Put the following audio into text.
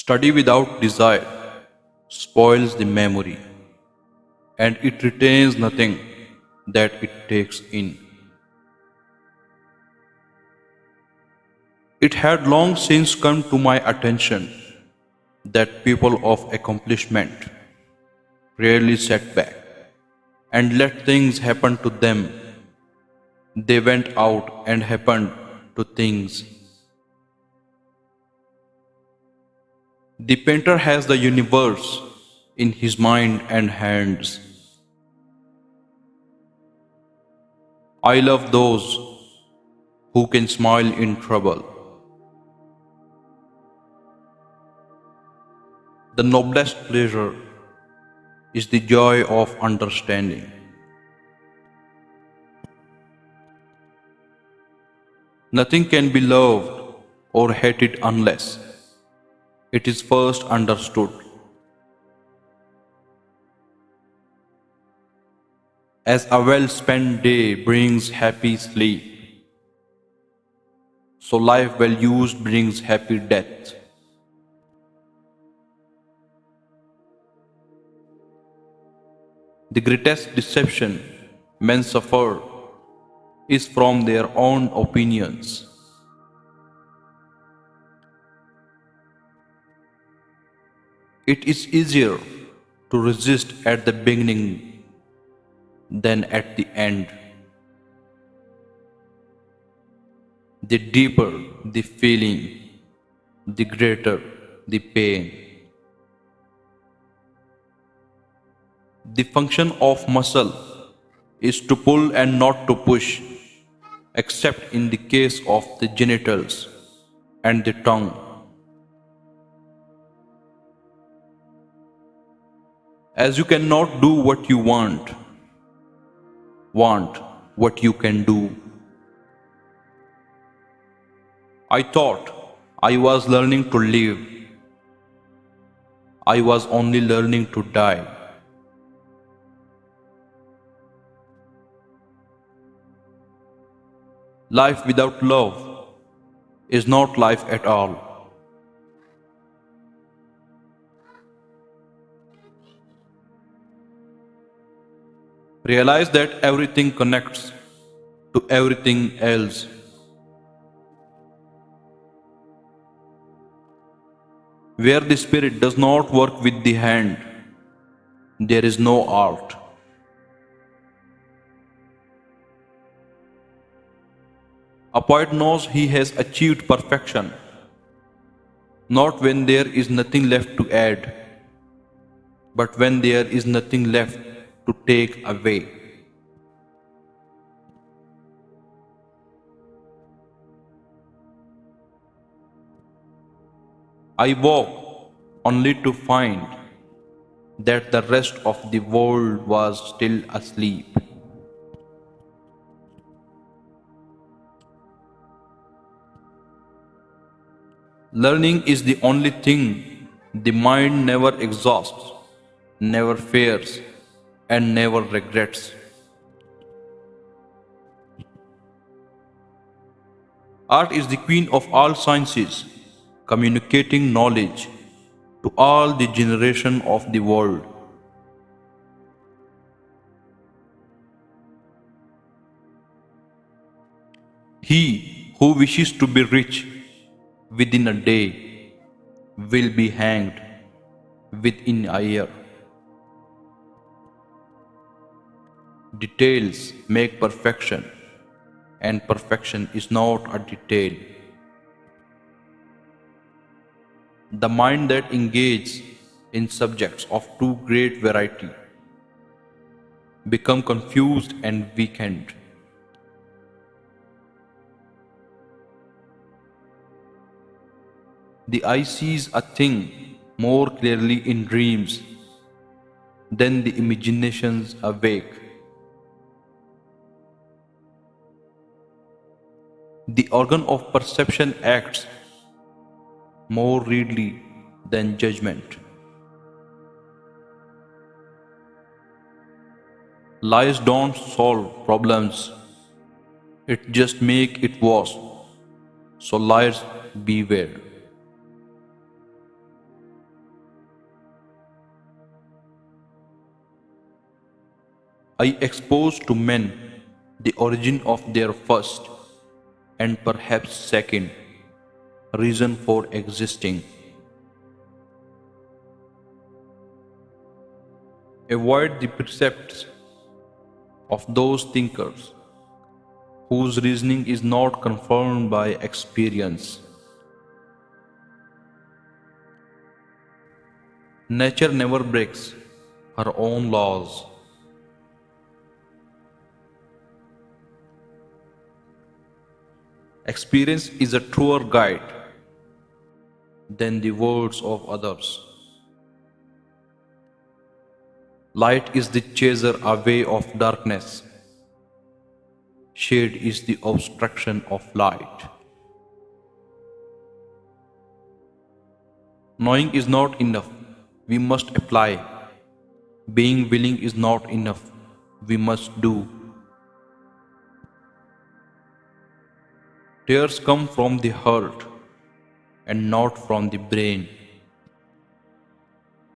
Study without desire spoils the memory, and it retains nothing that it takes in. It had long since come to my attention that people of accomplishment rarely sat back and let things happen to them. They went out and happened to things. The painter has the universe in his mind and hands. I love those who can smile in trouble. The noblest pleasure is the joy of understanding. Nothing can be loved or hated unless it is first understood. As a well spent day brings happy sleep, so life well used brings happy death. The greatest deception men suffer is from their own opinions. It is easier to resist at the beginning than at the end. The deeper the feeling, the greater the pain. The function of muscle is to pull and not to push, except in the case of the genitals and the tongue. As you cannot do what you want what you can do. I thought I was learning to live. I was only learning to die. Life without love is not life at all. Realize that everything connects to everything else. Where the spirit does not work with the hand, there is no art. A poet knows he has achieved perfection, not when there is nothing left to add, but when there is nothing left to take away. I woke only to find that the rest of the world was still asleep. Learning is the only thing the mind never exhausts, never fears, and never regrets. Art is the queen of all sciences, communicating knowledge to all the generation of the world. He who wishes to be rich within a day will be hanged within a year. Details make perfection, and perfection is not a detail. The mind that engages in subjects of too great variety become confused and weakened. The eye sees a thing more clearly in dreams than the imaginations awake. The organ of perception acts more readily than judgment. Lies don't solve problems, it just make it worse. So liars beware. I expose to men the origin of their first and perhaps second reason for existing. Avoid the precepts of those thinkers whose reasoning is not confirmed by experience. Nature never breaks her own laws. Experience is a truer guide than the words of others. Light is the chaser away of darkness. Shade is the obstruction of light. Knowing is not enough. We must apply. Being willing is not enough. We must do. Tears come from the heart and not from the brain.